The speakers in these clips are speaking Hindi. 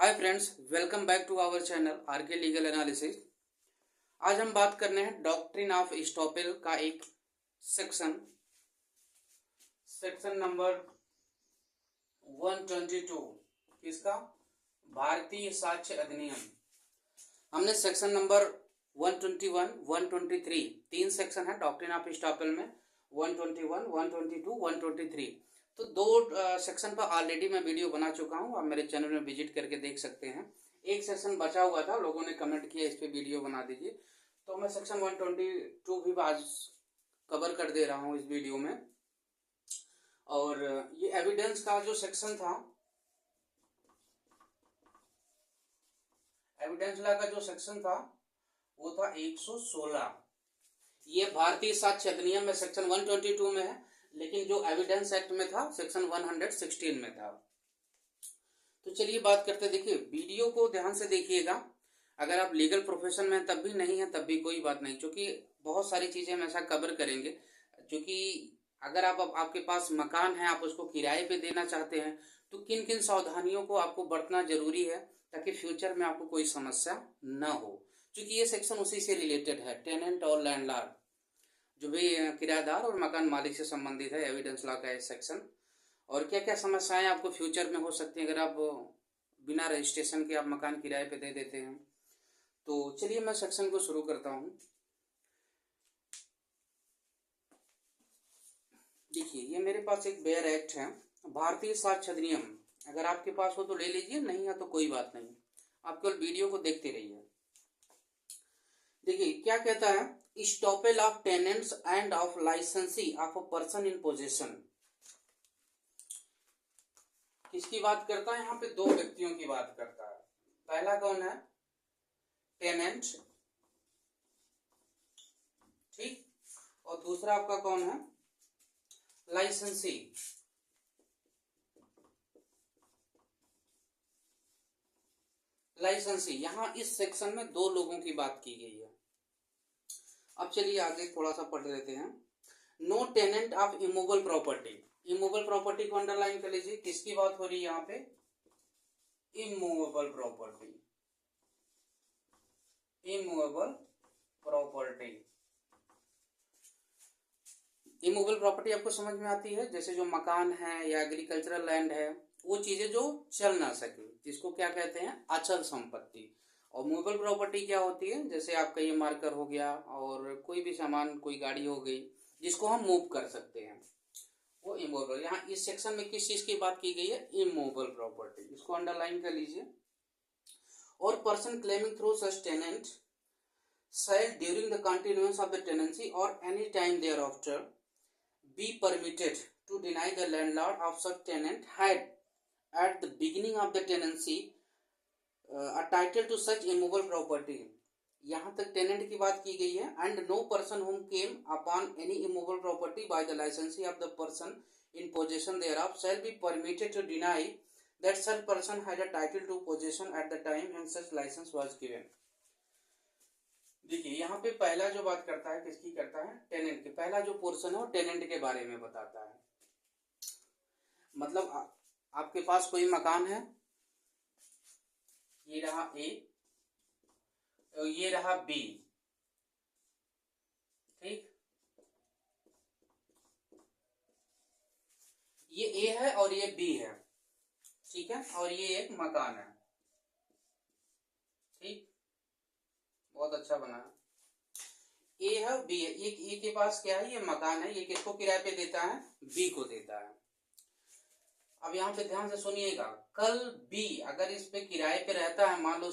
Hi friends, welcome back to our channel RK legal analysis. आज हम बात करने हैं डॉक्ट्रिन ऑफ स्टॉपेल का एक सेक्शन नंबर 122। किसका? भारतीय साक्ष्य अधिनियम। हमने सेक्शन नंबर 121, 123 तीन सेक्शन है डॉक्ट्रिन ऑफ स्टॉपेल में। 121, 122, 123 तो दो सेक्शन पर ऑलरेडी मैं वीडियो बना चुका हूँ। आप मेरे चैनल में विजिट करके देख सकते हैं। एक सेक्शन बचा हुआ था, लोगों ने कमेंट किया इस पे वीडियो बना दीजिए, तो मैं सेक्शन 122 भी आज कवर कर दे रहा हूँ इस वीडियो में। और ये एविडेंस का जो सेक्शन था, एविडेंस लॉ का जो सेक्शन था वो था 116। ये भारतीय साक्ष्य अधिनियम में सेक्शन 122 में है, लेकिन जो एविडेंस एक्ट में था सेक्शन 116 में था। तो चलिए बात करते। देखिए, वीडियो को ध्यान से देखिएगा। अगर आप लीगल प्रोफेशन में तब भी नहीं है तब भी कोई बात नहीं, क्योंकि बहुत सारी चीजें हम ऐसा कवर करेंगे। क्योंकि अगर आपके पास मकान है, आप उसको किराए पे देना चाहते हैं, तो किन किन सावधानियों को आपको बरतना जरूरी है ताकि फ्यूचर में आपको कोई समस्या न हो। क्योंकि ये सेक्शन उसी से रिलेटेड है, टेनेंट और लैंडलॉर्ड, जो भी किराएदार और मकान मालिक से संबंधित है। एविडेंस लॉ का सेक्शन, और क्या क्या समस्याएं आपको फ्यूचर में हो सकती हैं अगर आप बिना रजिस्ट्रेशन के आप मकान किराए पे दे देते हैं। तो चलिए मैं सेक्शन को शुरू करता हूं। देखिए, ये मेरे पास एक बेयर एक्ट है, भारतीय साक्ष्य अधिनियम। अगर आपके पास हो तो ले लीजिए, नहीं है तो कोई बात नहीं, आप केवल वीडियो को देखते रहिए। देखिए क्या कहता है, estoppel of tenants and of licensee of a person in possession. किसकी बात करता है? यहाँ पे दो व्यक्तियों की बात करता है। पहला कौन है? टेनेंट, ठीक। और दूसरा आपका कौन है? लाइसेंसी। लाइसेंसी, यहां इस सेक्शन में दो लोगों की बात की गई है। अब चलिए आगे थोड़ा सा पढ़ लेते हैं। No tenant of immovable property. Immovable property को अंडरलाइन कर लीजिए। किसकी बात हो रही है यहाँ पे? Immovable property. Immovable property, immovable property आपको समझ में आती है? जैसे जो मकान है या एग्रीकल्चरल लैंड है, वो चीजें जो चल ना सके, जिसको क्या कहते हैं? अचल संपत्ति। और मूवेबल प्रॉपर्टी क्या होती है? जैसे आपका ये मार्कर हो गया और कोई भी सामान, कोई गाड़ी हो गई, जिसको हम मूव कर सकते हैं, वो इमूवेबल। यहाँ इस सेक्शन में किस चीज की बात की गई है? Immovable property. इसको अंडरलाइन कर लीजिए। और person claiming through such tenant shall during the continuance of the tenancy or any time thereafter be permitted to deny the landlord of such tenant had at the beginning of the tenancy a title to such immovable property। यहाँ तक टेनेंट की बात की गई है। And no person whom came upon any immovable property by the licensee of the person in possession thereof shall be permitted to deny that such person had a title to possession at the time when such license was given। देखिए, यहाँ पे पहला जो बात करता है, किसकी करता है? टेनेंट की। पहला जो पोर्शन है वो टेनेंट के बारे में बताता है। मतलब आपके पास कोई मकान है, ये रहा ए, ये रहा बी, ठीक। ये ए है और ये बी है, ठीक है। और ये एक मकान है, ठीक। बहुत अच्छा बना। ए है, बी है। ए के पास क्या है? ये मकान है। ये किसको किराए पे देता है? बी को देता है। अब यहाँ पे ध्यान से सुनिएगा, कल बी अगर इस पे किराए पे रहता है, मान लो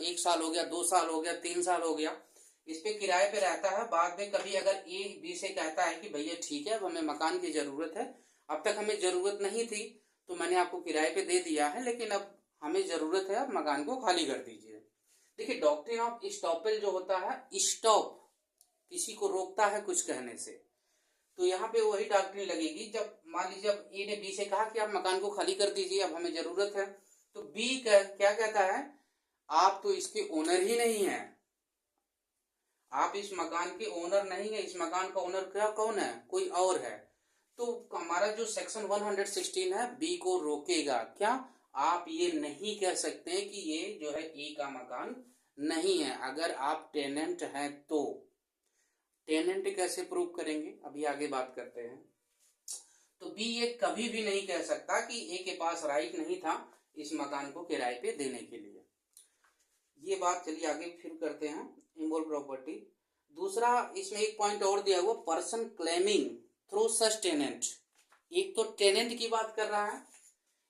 1 साल हो गया, 2 साल हो गया, 3 साल हो गया, इस पे किराए पे रहता है। बाद में कभी अगर ए बी से कहता है कि भैया ठीक है, अब हमें मकान की जरूरत है, अब तक हमें जरूरत नहीं थी तो मैंने आपको किराए पे दे दिया है, लेकिन अब हमें जरूरत है, अब मकान को खाली कर दीजिए। देखिए, डॉक्ट्रिन ऑफ स्टॉपेल जो होता है, स्टॉप किसी को रोकता है कुछ कहने से, तो यहाँ पे वही डॉक्ट्रिन लगेगी। जब मान लीजिए जब ए ने बी से कहा कि आप मकान को खाली कर दीजिए, अब हमें जरूरत है, तो बी क्या कहता है? आप तो इसके ओनर ही नहीं है, आप इस मकान के ओनर नहीं है, इस मकान का ओनर क्या कौन है? कोई और है। तो हमारा जो सेक्शन 116 है बी को रोकेगा, क्या? आप ये नहीं कह सकते हैं कि ये जो है ए का मकान नहीं है। अगर आप टेनेंट हैं तो टेनेंट कैसे प्रूव करेंगे, अभी आगे बात करते हैं। तो बी ये कभी भी नहीं कह सकता कि ए के पास राइट नहीं था इस मकान को किराए पे देने के लिए। ये बात चलिए आगे फिर करते हैं इनवॉल्व प्रॉपर्टी। दूसरा इसमें एक पॉइंट और दिया हुआ, person claiming through such tenant. एक तो टेनेंट की बात कर रहा है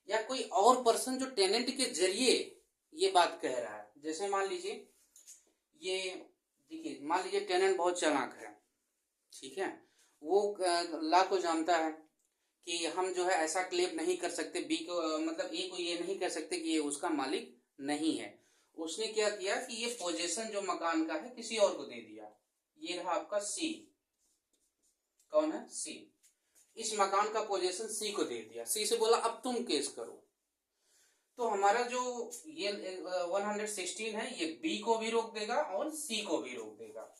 या कोई और पर्सन जो टेनेंट के जरिए ये बात कह रहा है। जैसे मान लीजिए ये देखिए, मान लीजिए टेनेंट बहुत चालाक है, ठीक है, वो लॉ को जानता है कि हम जो है ऐसा क्लेम नहीं कर सकते बी को, मतलब ए को ये नहीं कह सकते कि ये उसका मालिक नहीं है। उसने क्या किया कि ये पोजीशन जो मकान का है किसी और को दे दिया। ये रहा आपका सी, कौन है, सी। इस मकान का पोजीशन सी को दे दिया, सी से बोला अब तुम केस करो। तो हमारा जो ये 116 है ये बी को भी रोक देगा और सी को भी रोक देगा।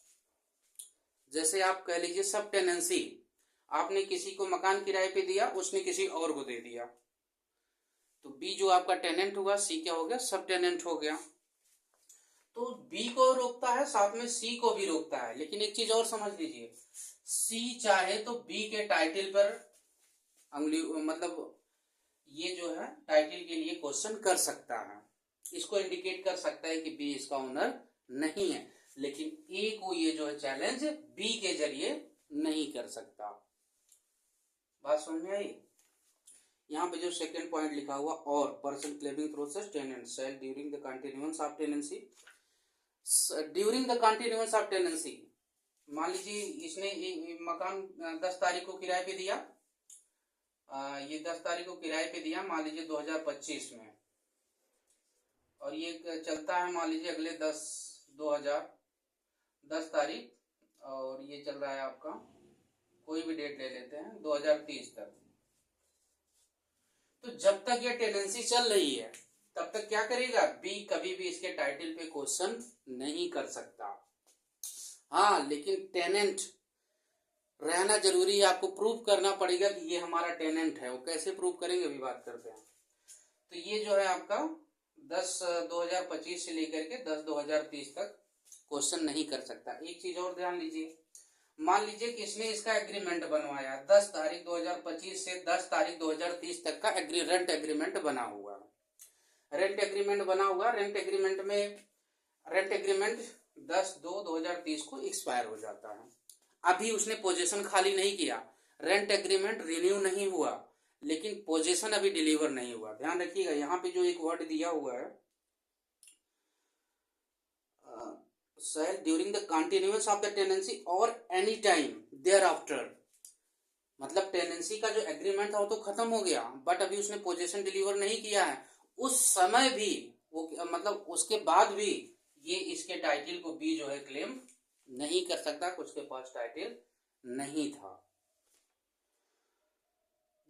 जैसे आप कह लीजिए सब टेनेंसी, आपने किसी को मकान किराए पे दिया, उसने किसी और को दे दिया, तो बी जो आपका टेनेंट हुआ, सी क्या हो गया, सब टेनेंट हो गया। तो बी को रोकता है साथ में सी को भी रोकता है। लेकिन एक चीज और समझ लीजिए, सी चाहे तो बी के टाइटल पर अंगुली, मतलब ये जो है टाइटल के लिए क्वेश्चन कर सकता है, इसको इंडिकेट कर सकता है कि बी इसका ओनर नहीं है। लेकिन ए को ये जो है चैलेंज बी के जरिए नहीं कर सकता। बात समझ में आई। यहाँ पे जो सेकंड पॉइंट लिखा हुआ, और person claiming through such tenant shall during the continuance of tenancy, during the continuance of tenancy, मान लीजिए इसने मकान 10 तारीख को किराए पे दिया, ये 10 तारीख को किराए पे दिया मान लीजिए 2025 में, और ये चलता है मान लीजिए अगले 10 तारीख, और ये चल रहा है आपका, कोई भी डेट ले लेते हैं 2030 तक। तो जब तक ये टेनेंसी चल रही है तब तक क्या करेगा, बी कभी भी इसके टाइटल पे क्वेश्चन नहीं कर सकता। हाँ, लेकिन टेनेंट रहना जरूरी है, आपको प्रूव करना पड़ेगा कि ये हमारा टेनेंट है। वो कैसे प्रूव करेंगे अभी बात करते हैं। तो ये जो है आपका 10/2025 से लेकर के 10/2030 तक क्वेश्चन नहीं कर सकता। एक चीज और ध्यान लीजिए, मान लीजिए कि इसने इसका एग्रीमेंट बनवाया 10 तारीख 2025 से 10 तारीख 2030 तक का रेंट एग्रीमेंट बना हुआ, रेंट एग्रीमेंट बना हुआ। रेंट एग्रीमेंट 10/2/2030 को एक्सपायर हो जाता है। अभी उसने पोजीशन खाली नहीं किया, रेंट एग्रीमेंट रिन्यू नहीं हुआ, लेकिन पोजीशन अभी डिलीवर नहीं हुआ। ध्यान रखिएगा, यहाँ पे जो एक वर्ड दिया हुआ है, shall during the continuance of the tenancy or any time thereafter, मतलब टेनेंसी का जो एग्रीमेंट था वो तो खत्म हो गया, बट अभी उसने पोजीशन डिलीवर नहीं किया है, उस समय भी वो, मतलब उसके बाद भी ये इसके टाइटल को बी जो है क्लेम नहीं कर सकता, उसके पास टाइटल नहीं था।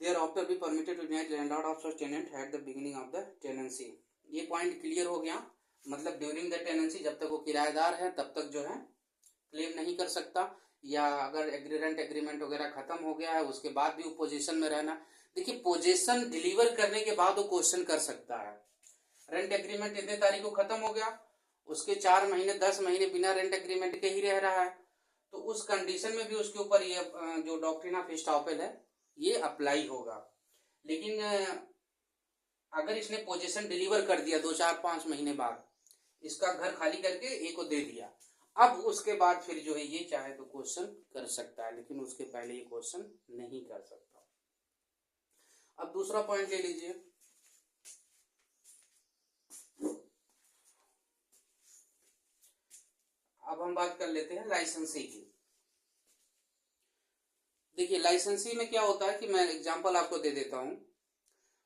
Thereafter be permitted to deny landlord of such tenant at the beginning of the tenancy। ये पॉइंट क्लियर हो गया, मतलब ड्यूरिंग द टेनेंसी जब तक वो किराएदार है तब तक जो है क्लेम नहीं कर सकता, या अगर रेंट एग्रीमेंट वगैरह खत्म हो गया है उसके बाद भी वो पोजीशन में रहना। देखिए पोजीशन डिलीवर करने के बाद वो क्वेश्चन कर सकता है। रेंट एग्रीमेंट इतने तारीख को खत्म हो गया, उसके 4 महीने 10 महीने बिना रेंट एग्रीमेंट के ही रह रहा है, तो उस कंडीशन में भी उसके ऊपर ये जो डॉक्ट्रिन ऑफ एस्टॉपेल है ये अप्लाई होगा। लेकिन अगर इसने पोजीशन डिलीवर कर दिया 2, 4, 5 महीने बाद, इसका घर खाली करके ए को दे दिया, अब उसके बाद फिर जो है ये चाहे तो क्वेश्चन कर सकता है, लेकिन उसके पहले ये क्वेश्चन नहीं कर सकता। अब दूसरा पॉइंट ले लीजिए, अब हम बात कर लेते हैं लाइसेंसी की। देखिए लाइसेंसी में क्या होता है कि मैं एग्जांपल आपको दे देता हूं।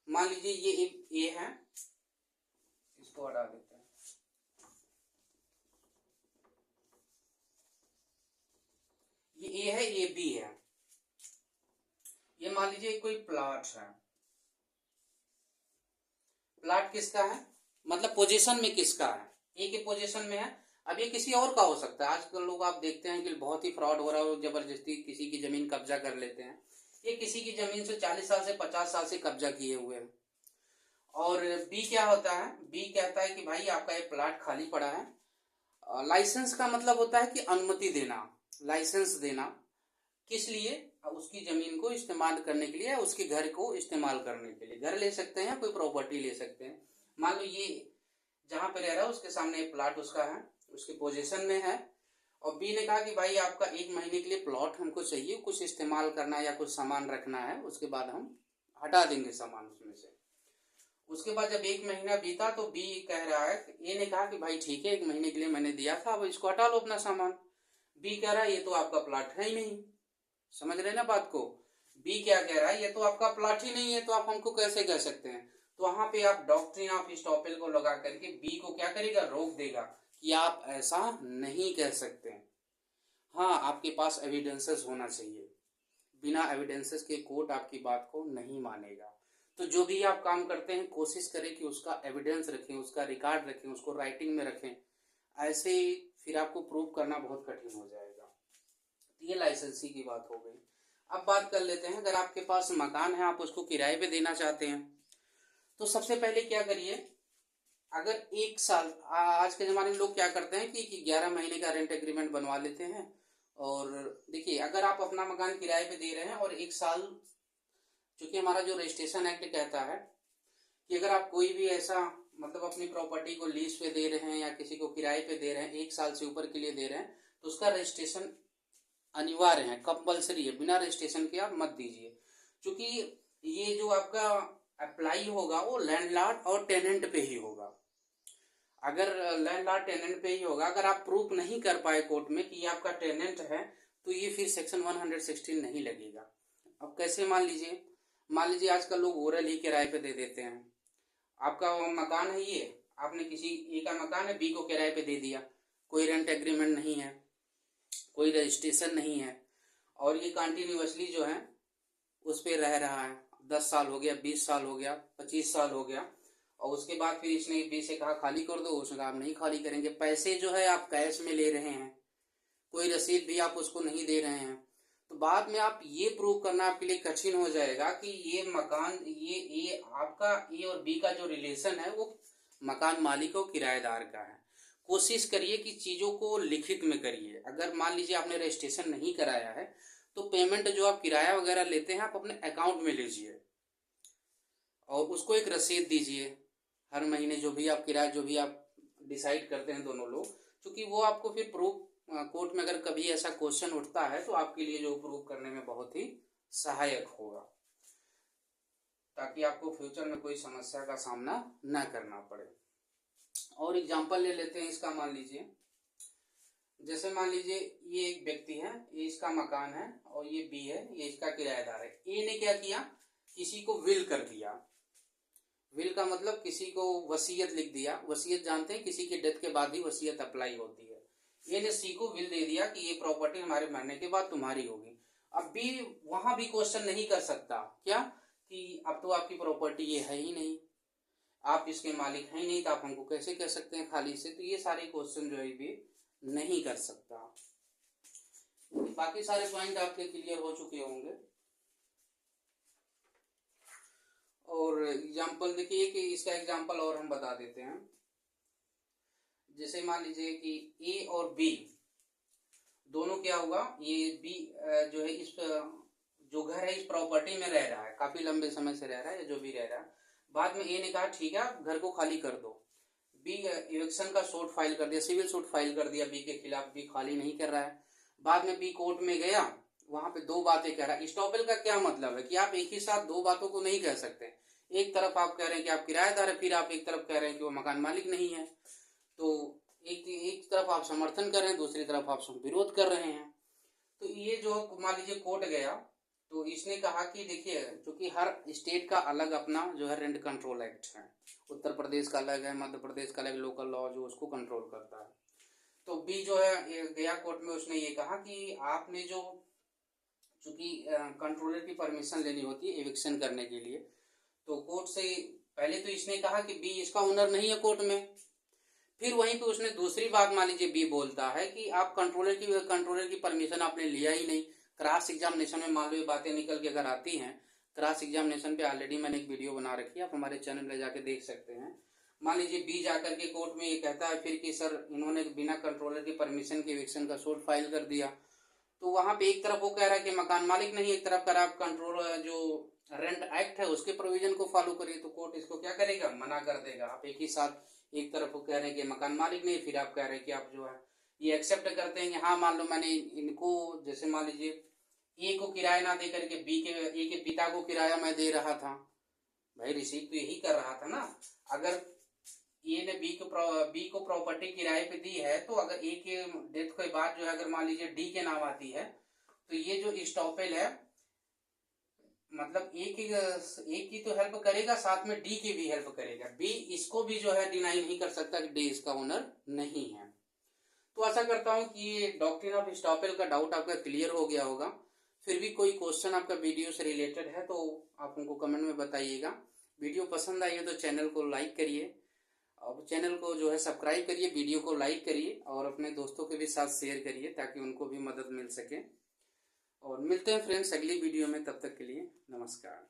मान लीजिए ये एक ए है, इसको हटा देते हैं, ये ए है, ये बी है। ये मान लीजिए कोई प्लॉट है, प्लॉट किसका है, मतलब पोजीशन में किसका है, ए के पोजीशन में है। अब ये किसी और का हो सकता है। आजकल लोग आप देखते हैं कि बहुत ही फ्रॉड हो रहा है, जबरदस्ती किसी की जमीन कब्जा कर लेते हैं। ये किसी की जमीन से 40 साल से 50 साल से कब्जा किए हुए हैं, और बी क्या होता है, बी कहता है कि भाई आपका ये प्लाट खाली पड़ा है। लाइसेंस का मतलब होता है कि अनुमति देना, लाइसेंस देना, किस लिए, उसकी जमीन को इस्तेमाल करने के लिए, उसके घर को इस्तेमाल करने के लिए। घर ले सकते हैं, कोई प्रॉपर्टी ले सकते हैं। मान लो ये जहां पे रह रहा है उसके सामने एक प्लाट उसका है, उसके पोजीशन में है, और बी ने कहा कि भाई आपका 1 महीने के लिए प्लॉट हमको चाहिए, कुछ इस्तेमाल करना है या कुछ सामान रखना है, उसके बाद हम हटा देंगे सामान उसमें से। उसके बाद जब 1 महीना बीता तो बी कह रहा है, ए ने कहा कि भाई ठीक है 1 महीने के लिए मैंने दिया था, अब इसको हटा लो अपना सामान। बी कह रहा है ये तो आपका प्लाट है ही नहीं। समझ रहे ना बात को? बी क्या कह रहा है, ये तो आपका प्लाट ही नहीं है, तो आप हमको कैसे कह सकते हैं। तो वहां पे आप डॉक्ट्रिन ऑफ स्टॉपेल को लगा करके बी को क्या करेगा, रोक देगा कि आप ऐसा नहीं कह सकते हैं। हाँ, आपके पास एविडेंसेस होना चाहिए, बिना एविडेंसेस के कोर्ट आपकी बात को नहीं मानेगा। तो जो भी आप काम करते हैं कोशिश करें कि उसका एविडेंस रखें, उसका रिकॉर्ड रखें, उसको राइटिंग में रखें, ऐसे फिर आपको प्रूव करना बहुत कठिन हो जाएगा। ये लाइसेंसी की बात हो गई। अब बात कर लेते हैं, अगर आपके पास मकान है, आप उसको किराए पे देना चाहते हैं, तो सबसे पहले क्या करिए, अगर 1 साल, आज के ज़माने में लोग क्या करते हैं कि 11 महीने का रेंट एग्रीमेंट बनवा लेते हैं। और देखिए, अगर आप अपना मकान किराए पे दे रहे हैं और 1 साल, चूंकि हमारा जो रजिस्ट्रेशन एक्ट कहता है कि अगर आप कोई भी ऐसा मतलब अपनी प्रॉपर्टी को लीज पे दे रहे हैं या किसी को किराए पे दे रहे हैं, 1 साल से ऊपर के लिए दे रहे हैं, तो उसका रजिस्ट्रेशन अनिवार्य है, कंपलसरी है, बिना रजिस्ट्रेशन के आप मत दीजिए। क्योंकि ये जो आपका अप्लाई होगा वो लैंडलॉर्ड और टेनेंट पे ही होगा। अगर लैंडलॉर्ड टेनेंट पे ही होगा, अगर आप प्रूफ नहीं कर पाए कोर्ट में कि ये आपका टेनेंट है, तो ये फिर सेक्शन 116 नहीं लगेगा। अब कैसे, मान लीजिए आजकल लोग ओरल ही किराए पे दे देते हैं। आपका मकान है, ये आपने किसी ए का मकान है, बी को किराए पे दे दिया, कोई रेंट एग्रीमेंट नहीं है, कोई रजिस्ट्रेशन नहीं है, और ये कंटिन्यूअसली जो है उस पर रह रहा है। 10 साल हो गया, 20 साल हो गया, 25 साल हो गया, और उसके बाद फिर इसने बी से कहा खाली कर दो, उसने कहा आप नहीं खाली करेंगे। पैसे जो है आप कैश में ले रहे हैं, कोई रसीद भी आप उसको नहीं दे रहे हैं, तो बाद में आप ये प्रूव करना आपके लिए कठिन हो जाएगा कि ये मकान, ये आपका ए और बी का जो रिलेशन है वो मकान मालिक और किराएदार का है। कोशिश करिए कि चीज़ों को लिखित में करिए। अगर मान लीजिए आपने रजिस्ट्रेशन नहीं कराया है, तो पेमेंट जो आप किराया वगैरह लेते हैं आप अपने अकाउंट में लीजिए और उसको एक रसीद दीजिए हर महीने, जो भी आप किराया, जो भी आप डिसाइड करते हैं दोनों लोग, क्योंकि वो आपको फिर प्रूफ कोर्ट में अगर कभी ऐसा क्वेश्चन उठता है तो आपके लिए जो प्रूव करने में बहुत ही सहायक होगा, ताकि आपको फ्यूचर में कोई समस्या का सामना न करना पड़े। और एग्जांपल ले लेते हैं इसका। मान लीजिए, जैसे मान लीजिए ये एक व्यक्ति है, ये इसका मकान है और ये बी है, ये इसका किराएदार है। ए ने क्या किया, किसी को विल कर दिया। विल का मतलब किसी को वसीयत लिख दिया। वसीयत जानते हैं, किसी के डेथ के बाद ही वसीयत अप्लाई होती है। ये ने सी को विल दे दिया कि ये प्रॉपर्टी हमारे मरने के बाद तुम्हारी होगी। अब बी वहां भी क्वेश्चन नहीं कर सकता, क्या, कि अब तो आपकी प्रॉपर्टी ये है ही नहीं, आप इसके मालिक हैं ही नहीं, तो आप हमको कैसे कह सकते हैं खाली से। तो ये सारे क्वेश्चन जो है भी नहीं कर सकता। बाकी सारे पॉइंट आपके क्लियर हो चुके होंगे। और एग्जाम्पल देखिए कि इसका एग्जाम्पल और हम बता देते हैं। जैसे मान लीजिए कि ए और बी दोनों, क्या हुआ, ये बी जो है इस जो घर है इस प्रॉपर्टी में रह रहा है, काफी लंबे समय से रह रहा है, या जो भी रह रहा है। बाद में ए ने कहा ठीक है घर को खाली कर दो। बी इविक्शन का सूट फाइल कर दिया, सिविल सूट फाइल कर दिया बी के खिलाफ, बी खाली नहीं कर रहा है। बाद में बी कोर्ट में गया, वहां पे दो बातें कह रहा है। स्टॉपेल का क्या मतलब है कि आप एक ही साथ दो बातों को नहीं कह सकते। एक तरफ आप कह रहे हैं कि आप किराएदार है, फिर आप एक तरफ कह रहे हैं कि वो मकान मालिक नहीं है। तो एक तरफ आप समर्थन कर रहे हैं, दूसरी तरफ आप विरोध कर रहे हैं। तो ये जो मान लीजिए कोर्ट गया, तो इसने कहा कि देखिए, क्योंकि हर स्टेट का अलग अपना जो है रेंट कंट्रोल एक्ट है, उत्तर प्रदेश का अलग है, मध्य प्रदेश का अलग लोकल लॉ जो उसको कंट्रोल करता है। तो बी जो है गया कोर्ट में, उसने ये कहा कि आपने जो, चूंकि कंट्रोलर की परमिशन लेनी होती है एविक्शन करने के लिए, तो कोर्ट से पहले तो इसने कहा कि बी इसका ओनर नहीं है कोर्ट में। फिर वहीं पे उसने दूसरी बात, मान लीजिए बी बोलता है कि आप कंट्रोलर की परमिशन आपने लिया ही नहीं। क्रॉस एग्जामिनेशन में मान लो ये बातें निकल के अगर आती हैं क्रॉस एग्जामिनेशन पे ऑलरेडी मैंने एक वीडियो बना रखी है, आप हमारे चैनल में जाके देख सकते हैं। मान लीजिए बी जाकर के कोर्ट में ये कहता है फिर कि सर इन्होंने बिना कंट्रोलर की परमिशन के इविक्शन का सूट फाइल कर दिया, तो वहां पे एक तरफ वो कह रहा है कि मकान मालिक नहीं, एक तरफ कह रहा है आप कंट्रोल जो रेंट एक्ट है उसके प्रोविजन को फॉलो करिए, तो कोर्ट इसको क्या करेगा, मना कर देगा। आप एक ही साथ एक तरफ वो कह रहे हैं कि मकान मालिक नहीं, फिर आप कह रहे हैं कि आप जो है ये एक्सेप्ट करते हैं कि हाँ मान लो मैंने इनको, जैसे मान लीजिए ए को किराया ना दे करके ए के पिता को किराया मैं दे रहा था, भाई रिसीव तो यही कर रहा था ना। अगर ए ने बी को प्रॉपर्टी किराए पे दी है, तो अगर ए के डेथ के बाद जो है अगर मान लीजिए डी के नाम आती है, तो ये जो स्टॉपेल है मतलब ए की तो हेल्प करेगा, साथ में डी की भी हेल्प करेगा। बी इसको भी जो है डिनाई नहीं कर सकता कि डी इसका ओनर नहीं है। तो आशा करता हूं कि ये डॉक्ट्रिन ऑफ स्टॉपेल का डाउट आपका क्लियर हो गया होगा। फिर भी कोई क्वेश्चन आपका वीडियो से रिलेटेड है तो आप हमको कमेंट में बताइएगा। वीडियो पसंद आई है तो चैनल को लाइक करिए, और चैनल को जो है सब्सक्राइब करिए, वीडियो को लाइक करिए और अपने दोस्तों के भी साथ शेयर करिए ताकि उनको भी मदद मिल सके। और मिलते हैं फ्रेंड्स अगली वीडियो में, तब तक के लिए नमस्कार।